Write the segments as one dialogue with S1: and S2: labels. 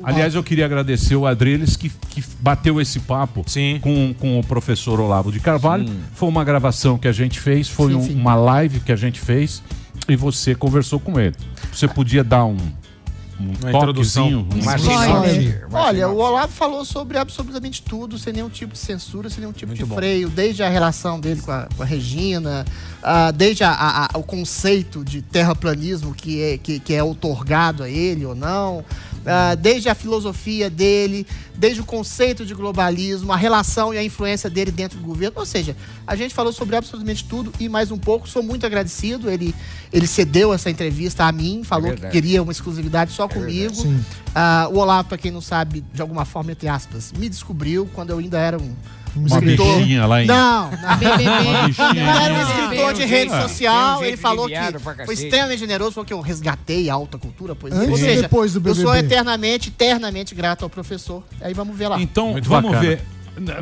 S1: Aliás, eu queria agradecer o Adriles que bateu esse papo com o professor Olavo de Carvalho. Sim. Foi uma gravação que a gente fez, foi uma live que a gente fez e você conversou com ele. Você podia dar uma toquezinho,
S2: Olha, o Olavo falou sobre absolutamente tudo, sem nenhum tipo de censura, sem nenhum tipo de freio, desde a relação dele com a Regina, desde o conceito de terraplanismo que é outorgado a ele ou não, desde a filosofia dele, desde o conceito de globalismo, a relação e a influência dele dentro do governo. Ou seja, a gente falou sobre absolutamente tudo e mais um pouco. Sou muito agradecido. Ele cedeu essa entrevista a mim, falou que queria uma exclusividade só comigo. O Olavo, para quem não sabe, de alguma forma, entre aspas, me descobriu quando eu ainda era um escritor.
S1: Bichinha lá em...
S2: Não era um escritor de rede social. Ele falou que foi extremamente generoso, falou que eu resgatei a alta cultura, poesia. Ou seja, depois do BBB. Eu sou eternamente grato ao professor. Aí vamos ver lá.
S1: Então, vamos ver.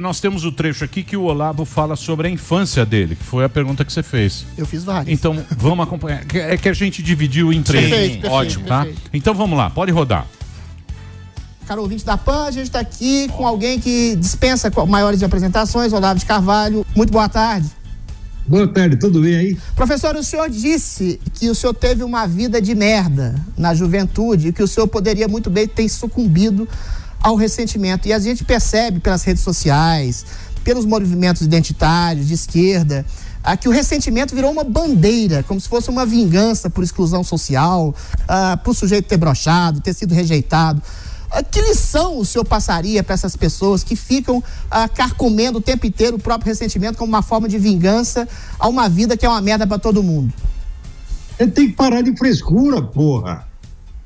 S1: Nós temos o trecho aqui que o Olavo fala sobre a infância dele, que foi a pergunta que você fez.
S2: Eu fiz várias.
S1: Então, vamos acompanhar. É que a gente dividiu em três.
S2: Perfeito,
S1: ótimo, tá? Então, vamos lá. Pode rodar.
S2: Caro ouvinte da PAN, a gente está aqui com alguém que dispensa maiores apresentações, Olavo de Carvalho. Muito boa tarde.
S3: Boa tarde, tudo bem aí?
S2: Professor, o senhor disse que o senhor teve uma vida de merda na juventude e que o senhor poderia muito bem ter sucumbido ao ressentimento. E a gente percebe pelas redes sociais, pelos movimentos identitários de esquerda, que o ressentimento virou uma bandeira, como se fosse uma vingança por exclusão social, para o sujeito ter broxado, ter sido rejeitado. Que lição o senhor passaria para essas pessoas que ficam carcomendo o tempo inteiro o próprio ressentimento como uma forma de vingança a uma vida que é uma merda para todo mundo?
S3: Eu tenho que parar de frescura, porra.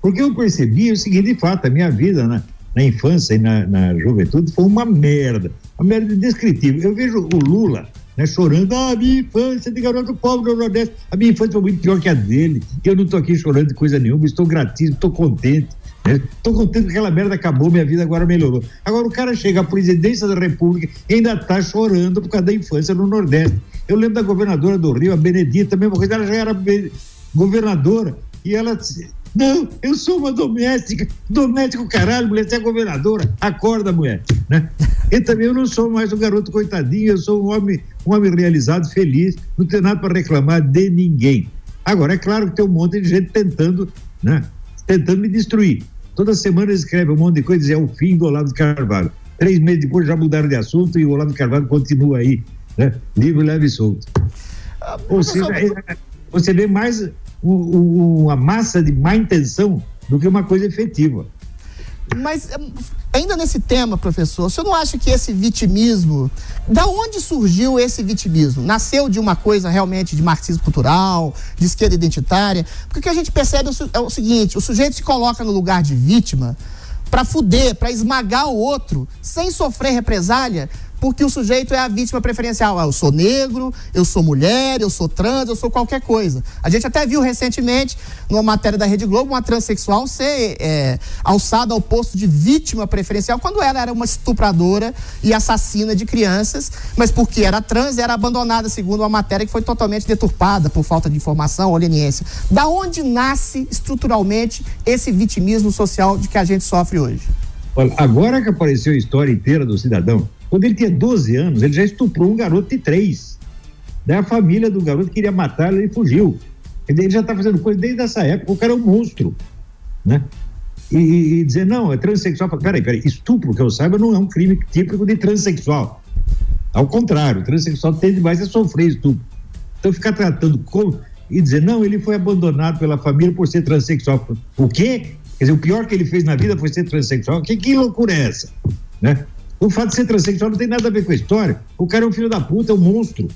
S3: Porque eu percebi o seguinte, de fato, a minha vida na infância e na juventude foi uma merda. Uma merda indescritível. Eu vejo o Lula, né, chorando, a minha infância de garoto pobre do Nordeste. A minha infância foi muito pior que a dele. Eu não estou aqui chorando de coisa nenhuma, estou gratíssimo, estou contente. Estou contente que aquela merda acabou, minha vida agora melhorou. Agora o cara chega à presidência da República e ainda está chorando por causa da infância no Nordeste. Eu lembro da governadora do Rio, a Benedita, mesma coisa, ela já era governadora e ela disse, não, eu sou uma doméstica, caralho, mulher, você é governadora, acorda, mulher, né? E também eu não sou mais um garoto coitadinho, eu sou um homem realizado, feliz, não tenho nada para reclamar de ninguém. Agora, é claro que tem um monte de gente tentando me destruir. Toda semana eles escrevem um monte de coisa e dizem, é o fim do Olavo de Carvalho. 3 meses depois já mudaram de assunto e o Olavo de Carvalho continua aí, né? Livre, leve e solto. Ou seja, você vê mais uma massa de má intenção do que uma coisa efetiva.
S2: Mas ainda nesse tema, professor, o senhor não acha que esse vitimismo, da onde surgiu esse vitimismo? Nasceu de uma coisa realmente de marxismo cultural, de esquerda identitária? Porque o que a gente percebe é o seguinte, o sujeito se coloca no lugar de vítima para fuder, para esmagar o outro, sem sofrer represália, porque o sujeito é a vítima preferencial. Eu sou negro, eu sou mulher, eu sou trans, eu sou qualquer coisa. A gente até viu recentemente, numa matéria da Rede Globo, uma transexual ser alçada ao posto de vítima preferencial, quando ela era uma estupradora e assassina de crianças, mas porque era trans, era abandonada, segundo uma matéria que foi totalmente deturpada por falta de informação ou leniência. Da onde nasce estruturalmente esse vitimismo social de que a gente sofre hoje?
S3: Olha, agora que apareceu a história inteira do cidadão, quando ele tinha 12 anos, ele já estuprou um garoto de 3. Daí a família do garoto queria matá-lo e ele fugiu. Ele já está fazendo coisa desde essa época, o cara é um monstro, né? E dizer, não, é transexual. Peraí, estupro, que eu saiba, não é um crime típico de transexual. Ao contrário, o transexual tende mais a sofrer estupro. Então ficar tratando e dizer, não, ele foi abandonado pela família por ser transexual. O quê? Quer dizer, o pior que ele fez na vida foi ser transexual. Que loucura é essa, né? O fato de ser transexual não tem nada a ver com a história. O cara é um filho da puta, é um monstro,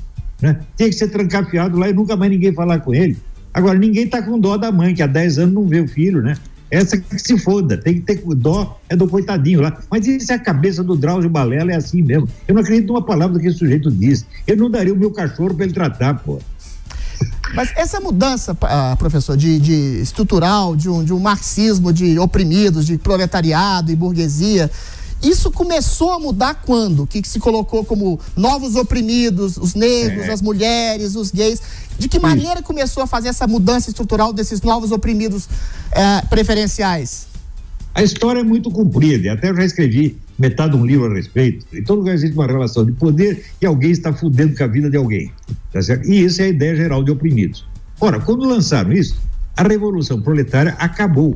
S3: né? Tem que ser trancafiado lá e nunca mais ninguém falar com ele. Agora, ninguém tá com dó da mãe, que há 10 anos não vê o filho, né? Essa que se foda, tem que ter dó, é do coitadinho lá. Mas isso é a cabeça do Drauzio Balela, é assim mesmo. Eu não acredito numa palavra que esse sujeito diz. Eu não daria o meu cachorro para ele tratar, pô.
S2: Mas essa mudança, professor, de estrutural, de um marxismo de oprimidos, de proletariado e burguesia, isso começou a mudar quando? Que se colocou como novos oprimidos, os negros, as mulheres, os gays. De que maneira começou a fazer essa mudança estrutural desses novos oprimidos preferenciais?
S3: A história é muito comprida, e até eu já escrevi metade de um livro a respeito. Em todo lugar existe uma relação de poder e alguém está fudendo com a vida de alguém. Tá certo? E essa é a ideia geral de oprimidos. Ora, quando lançaram isso, a Revolução Proletária acabou.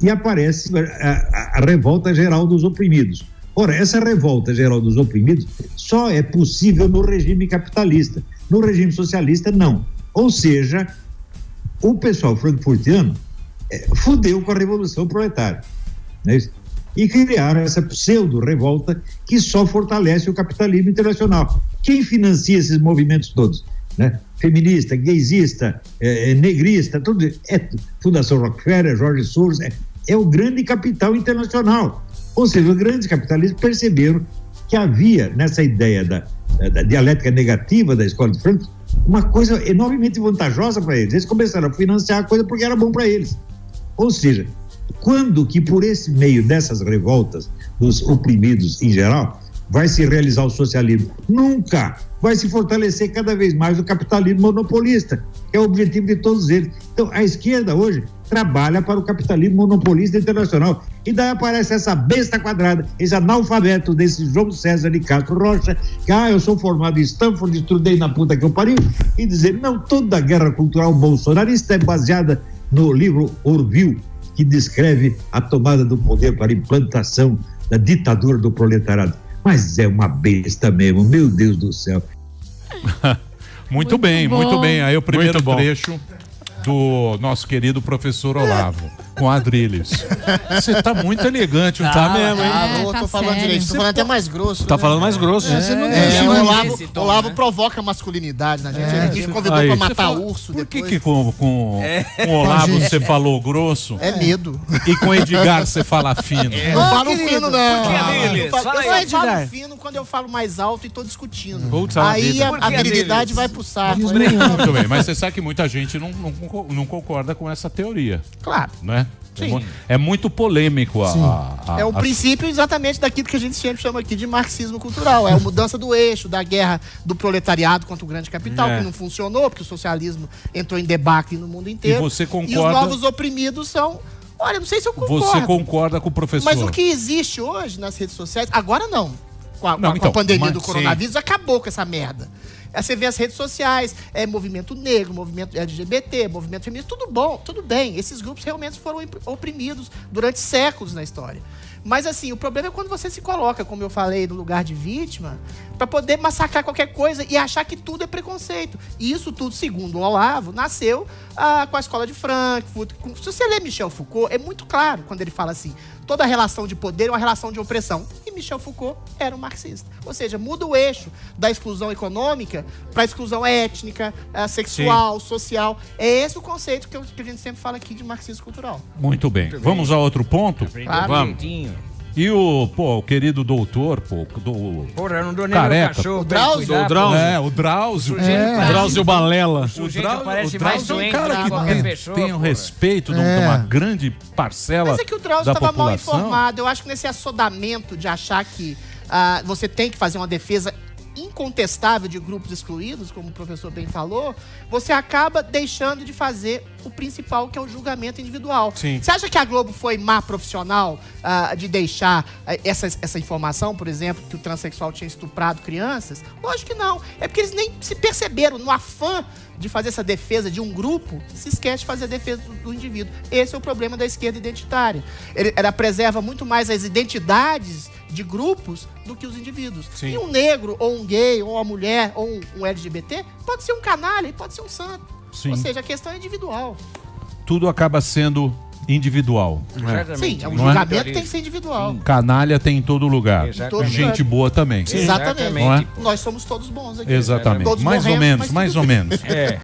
S3: E aparece a revolta geral dos oprimidos. Ora, essa revolta geral dos oprimidos só é possível no regime capitalista. No regime socialista, não. Ou seja, o pessoal frankfurtiano fudeu com a Revolução Proletária. Não é isso? E criaram essa pseudo-revolta que só fortalece o capitalismo internacional. Quem financia esses movimentos todos? Né? Feminista, gaysista, negrista, tudo Fundação Rockefeller, Jorge Soros, é o grande capital internacional. Ou seja, os grandes capitalistas perceberam que havia nessa ideia da dialética negativa da escola de Frankfurt uma coisa enormemente vantajosa para eles. Eles começaram a financiar a coisa porque era bom para eles. Ou seja, quando que por esse meio dessas revoltas dos oprimidos em geral vai se realizar o socialismo? Nunca! Vai se fortalecer cada vez mais o capitalismo monopolista, que é o objetivo de todos eles. Então, a esquerda hoje trabalha para o capitalismo monopolista internacional. E daí aparece essa besta quadrada, esse analfabeto desse João César de Castro Rocha, que, eu sou formado em Stanford, estudei na puta que eu pariu, e dizer, não, toda a guerra cultural bolsonarista é baseada no livro Orville, que descreve a tomada do poder para a implantação da ditadura do proletariado. Mas é uma besta mesmo, meu Deus do céu.
S1: Muito bem. Aí o primeiro trecho do nosso querido professor Olavo, com Adrilles. Você tá muito elegante,
S4: tá mesmo, hein?
S2: Eu tô falando direito, tô falando até mais grosso.
S4: Tá falando mais grosso.
S2: O Olavo provoca masculinidade na gente. A gente convidou pra matar urso.
S1: Por que com o Olavo você falou grosso?
S2: É medo.
S1: E com o Edgar você fala fino?
S2: Não falo fino, não.
S4: Por que, Adrilles?
S2: Eu falo fino quando eu falo mais alto e tô discutindo. Aí a habilidade vai pro saco.
S1: Muito bem, mas você sabe que muita gente não concorda com essa teoria.
S2: Claro.
S1: Né?
S2: Sim.
S1: É muito polêmico
S2: é o princípio exatamente daquilo que a gente sempre chama aqui de marxismo cultural. É a mudança do eixo, da guerra do proletariado contra o grande capital, que não funcionou, porque o socialismo entrou em debacle no mundo inteiro.
S1: E você concorda...
S2: E os novos oprimidos são... Olha, não sei se eu concordo.
S1: Você concorda com o professor.
S2: Mas o que existe hoje nas redes sociais, agora não. Com a pandemia do coronavírus, acabou com essa merda. Você vê as redes sociais, movimento negro, movimento LGBT, movimento feminista, tudo bom, tudo bem. Esses grupos realmente foram oprimidos durante séculos na história. Mas assim, o problema é quando você se coloca, como eu falei, no lugar de vítima, para poder massacrar qualquer coisa e achar que tudo é preconceito. E isso tudo, segundo o Olavo, nasceu com a escola de Frankfurt. Se você ler Michel Foucault, é muito claro quando ele fala assim, toda relação de poder é uma relação de opressão. E Michel Foucault era um marxista. Ou seja, muda o eixo da exclusão econômica para a exclusão étnica, sexual, social. É esse o conceito que a gente sempre fala aqui de marxismo cultural.
S1: Muito bem. Vamos a outro ponto?
S2: Claro.
S1: Vamos. E o querido doutor,
S5: Porra, eu não dou nem
S1: careca.
S5: meu cachorro.
S2: O Drauzio.
S1: O Drauzio.
S5: O
S4: Drauzio Balela.
S5: O sujeito parece
S1: o
S5: mais
S1: Drauzio é
S5: doente
S1: um cara
S5: que
S1: que
S5: qualquer pessoa.
S1: tem o respeito de uma grande parcela.
S2: Mas é que o Drauzio
S1: da
S2: estava mal
S1: população.
S2: informado. Eu acho que nesse assodamento de achar que você tem que fazer uma defesa incontestável de grupos excluídos, como o professor bem falou, você acaba deixando de fazer o principal, que é o julgamento individual.
S4: Sim.
S2: Você acha que a Globo foi má profissional de deixar essa informação, por exemplo, que o transexual tinha estuprado crianças? Lógico que não. É porque eles nem se perceberam, no afã de fazer essa defesa de um grupo, se esquece de fazer a defesa do indivíduo. Esse é o problema da esquerda identitária. Ela preserva muito mais as identidades de grupos do que os indivíduos.
S4: Sim.
S2: E um negro, ou um gay, ou uma mulher, ou um LGBT, pode ser um canalha e pode ser um santo.
S1: Sim.
S2: Ou seja, a questão é individual.
S1: Tudo acaba sendo individual.
S2: Sim, o
S1: Não
S2: julgamento tem que ser individual.
S1: Canalha tem em todo lugar.
S5: Exatamente.
S1: Gente boa também.
S2: Exatamente.
S1: Não é?
S2: Nós somos todos bons aqui.
S1: Exatamente.
S2: Todos
S1: Mais ou
S2: morremos,
S1: menos,
S2: mas
S1: mais
S2: tudo
S1: ou
S2: bem.
S1: menos.